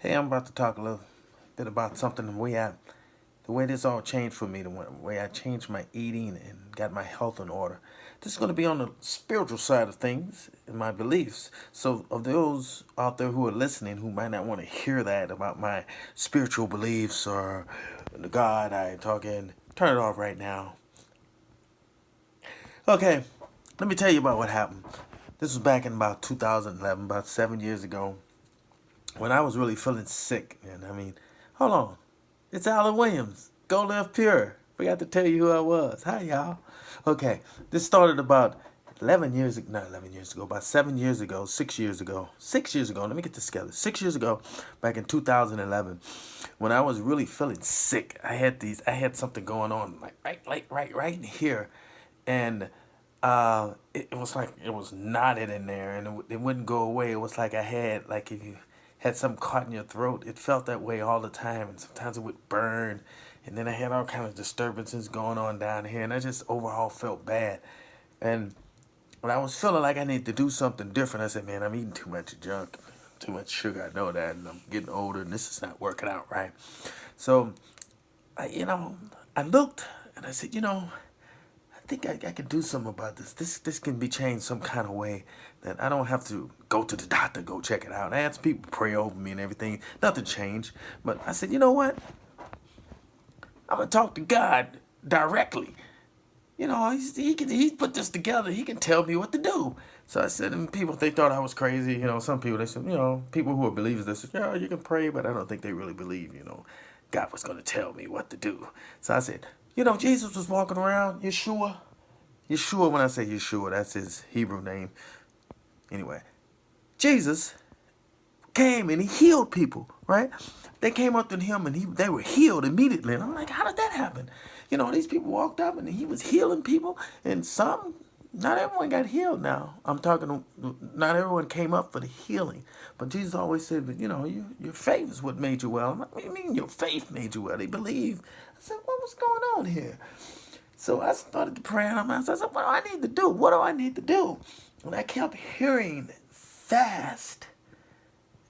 Hey, I'm about to talk a little bit about something the way this all changed for me, the way I changed my eating and got my health in order. This is going to be on the spiritual side of things and my beliefs. So, of those out there who are listening who might not want to hear that about my spiritual beliefs or the God I talk in, turn it off right now. Okay, let me tell you about what happened. This was back in about 2011, about 7 years ago, when I was really feeling sick. And I mean, hold on. It's Alan Williams. Go Live Pure. Forgot to tell you who I was. Hi, y'all. Okay, this started about 11 years ago, not 11 years ago, about 7 years ago, 6 years ago. 6 years ago, let me get this together. 6 years ago, back in 2011, when I was really feeling sick, I had something going on, right in here. And it was like it was knotted in there and it wouldn't go away. It was like I had, like if you had something caught in your throat, it felt that way all the time. And sometimes it would burn. And then I had all kinds of disturbances going on down here. And I just overall felt bad. And when I was feeling like I needed to do something different, I said, man, I'm eating too much junk, too much sugar. I know that. And I'm getting older and this is not working out right. So, I looked and I said, I think I can do something about this. This can be changed some kind of way that I don't have to go to the doctor, go check it out. I had some people pray over me and everything. Nothing changed. But I said, you know what? I'm going to talk to God directly. He put this together. He can tell me what to do. So I said, and people, they thought I was crazy. Some people, they said, people who are believers, they said, yeah, you can pray, but I don't think they really believe, God was going to tell me what to do. So I said, Jesus was walking around, Yeshua. Yeshua, when I say Yeshua, that's his Hebrew name. Anyway, Jesus came and he healed people, right? They came up to him and they were healed immediately. And I'm like, how did that happen? These people walked up and he was healing people, and not everyone got healed now. I'm talking, not everyone came up for the healing. But Jesus always said, but your faith is what made you well. I'm like, what do you mean your faith made you well? They believe. I said, what was going on here? So I started to pray in my mind. I said, what do I need to do? What do I need to do? And I kept hearing fast.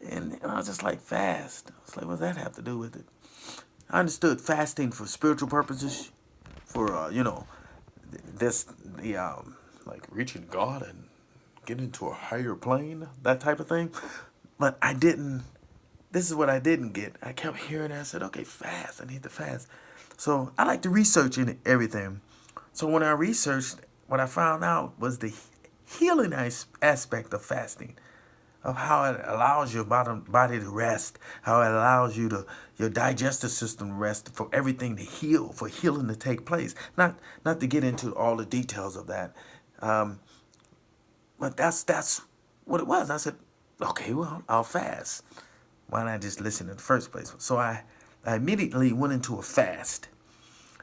And I was just like, fast. I was like, what does that have to do with it? I understood fasting for spiritual purposes, for, this, like reaching God and getting to a higher plane, that type of thing. But this is what I didn't get. I kept hearing it. I said, okay, fast. I need to fast. So I like to research in everything. So when I researched, what I found out was the healing aspect of fasting, of how it allows your body to rest, how it allows your digestive system to rest, for everything to heal, for healing to take place. Not to get into all the details of that, but that's what it was. I said, okay, well, I'll fast. Why not just listen in the first place? So I immediately went into a fast.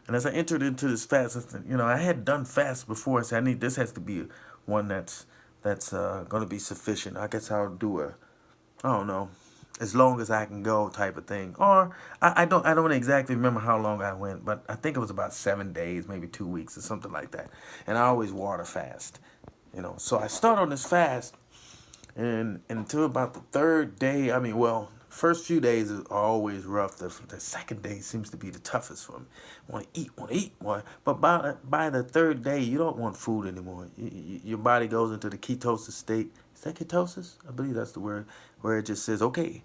And as I entered into this fast, I had done fast before. So this has to be one that's going to be sufficient. I guess I'll do I don't know, as long as I can go type of thing. Or I don't exactly remember how long I went, but I think it was about 7 days, maybe 2 weeks or something like that. And I always water fast, So I start on this fast, and until about the third day, first few days are always rough. The second day seems to be the toughest for me. Want to eat more. But by the third day, you don't want food anymore. Your body goes into the ketosis state. Is that ketosis? I believe that's the word, where it just says, okay,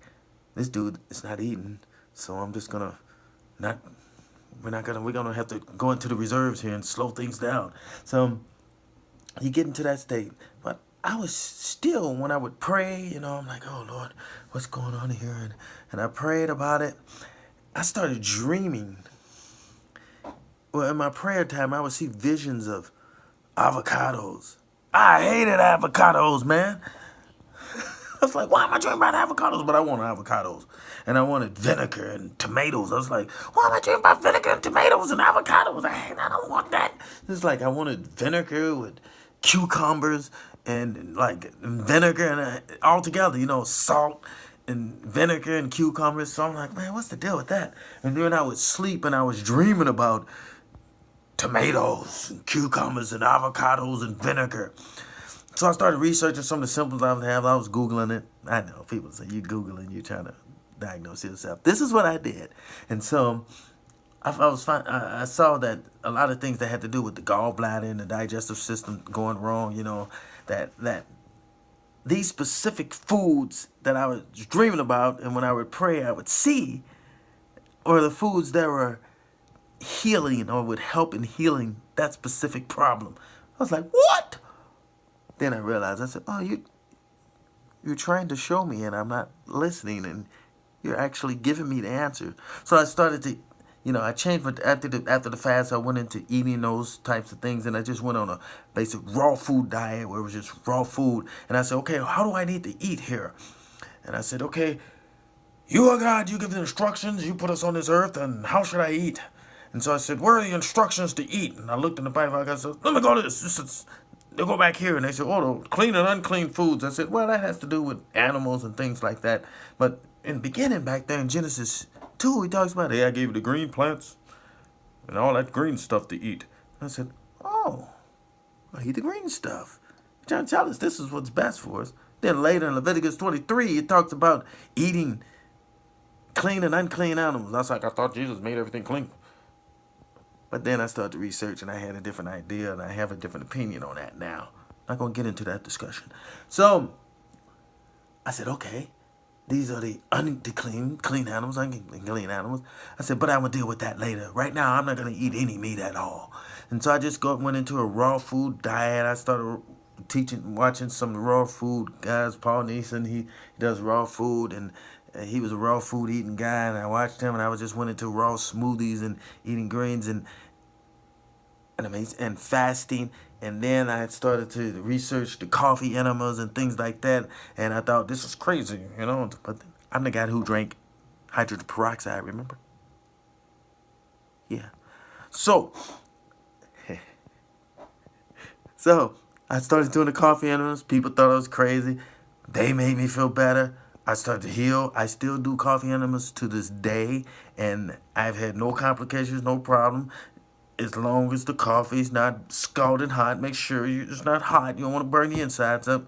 this dude is not eating, so I'm just gonna not. We're gonna have to go into the reserves here and slow things down. So you get into that state. But I was still, when I would pray, I'm like, oh Lord, what's going on here? And I prayed about it. I started dreaming. Well, in my prayer time, I would see visions of avocados. I hated avocados, man. I was like, why am I dreaming about avocados? But I wanted avocados. And I wanted vinegar and tomatoes. I was like, why am I dreaming about vinegar and tomatoes and avocados? I don't want that. It's like I wanted vinegar with cucumbers and like vinegar and all together, salt and vinegar and cucumbers. So I'm like, man, what's the deal with that? And then I would sleep and I was dreaming about tomatoes and cucumbers and avocados and vinegar. So I started researching some of the symptoms I would have. I was Googling it. I know people say you Googling, you're trying to diagnose yourself. This is what I did. And so I was fine. I saw that a lot of things that had to do with the gallbladder and the digestive system going wrong, that these specific foods that I was dreaming about, and when I would pray, I would see, or the foods that were healing or would help in healing that specific problem. I was like, what? Then I realized, I said, oh, you're trying to show me and I'm not listening, and you're actually giving me the answer. So I started to, I changed after the fast. I went into eating those types of things, and I just went on a basic raw food diet where it was just raw food. And I said, okay, how do I need to eat here? And I said, okay, you are God, you give the instructions, you put us on this earth, and how should I eat? And so I said, where are the instructions to eat? And I looked in the Bible, I said, let me go to this. They'll go back here, and they said, oh, the clean and unclean foods. I said, well, that has to do with animals and things like that. But in the beginning, back there in Genesis 2, he talks about, hey, I gave you the green plants and all that green stuff to eat. And I said, oh, I eat the green stuff. John tell us this is what's best for us. Then later in Leviticus 23, it talks about eating clean and unclean animals. I was like, I thought Jesus made everything clean. But then I started to research, and I had a different idea, and I have a different opinion on that now. I'm not going to get into that discussion. So I said, okay, these are the clean animals, unclean animals. I said, but I'm going to deal with that later. Right now, I'm not going to eat any meat at all. And so I just went into a raw food diet. I started watching some raw food guys. Paul Neeson, he does raw food, and he was a raw food eating guy, and I watched him, and I just went into raw smoothies and eating greens and fasting. And then I started to research the coffee enemas and things like that, and I thought, this is crazy, but I'm the guy who drank hydrogen peroxide, remember? Yeah. So I started doing the coffee enemas. People thought I was crazy. They made me feel better. I started to heal. I still do coffee enemas to this day, and I've had no complications, no problem. As long as the coffee is not scalding hot, make sure it's not hot. You don't want to burn the insides up.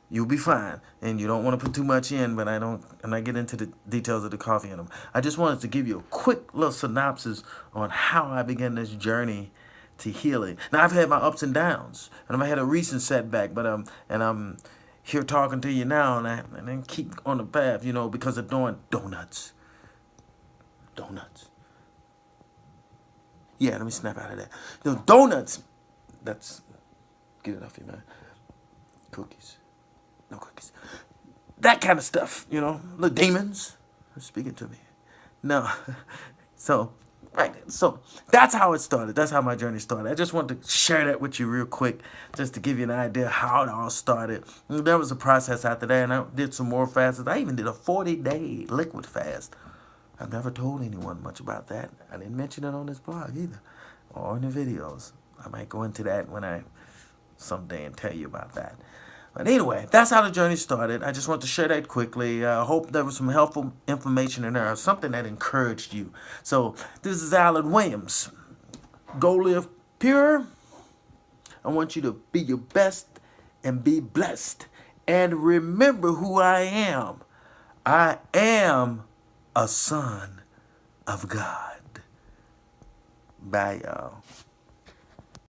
You'll be fine, and you don't want to put too much in. But I'm not get into the details of the coffee enema. I just wanted to give you a quick little synopsis on how I began this journey to healing. Now I've had my ups and downs, and I've had a recent setback, but I'm here talking to you now, and then keep on the path, because of doing donuts. Yeah, let me snap out of that. Donuts. That's, get it off your mind. Cookies. No cookies. That kind of stuff, little demons are speaking to me. No. So, right. So that's how it started. That's how my journey started. I just wanted to share that with you real quick, just to give you an idea how it all started. And there was a process after that, and I did some more fasts. I even did a 40-day liquid fast. I've never told anyone much about that. I didn't mention it on this blog either, or in the videos. I might go into that someday and tell you about that. But anyway, that's how the journey started. I just want to share that quickly. I hope there was some helpful information in there, or something that encouraged you. So this is Alan Williams. Go live pure. I want you to be your best and be blessed. And remember who I am. I am a son of God. Bye, y'all.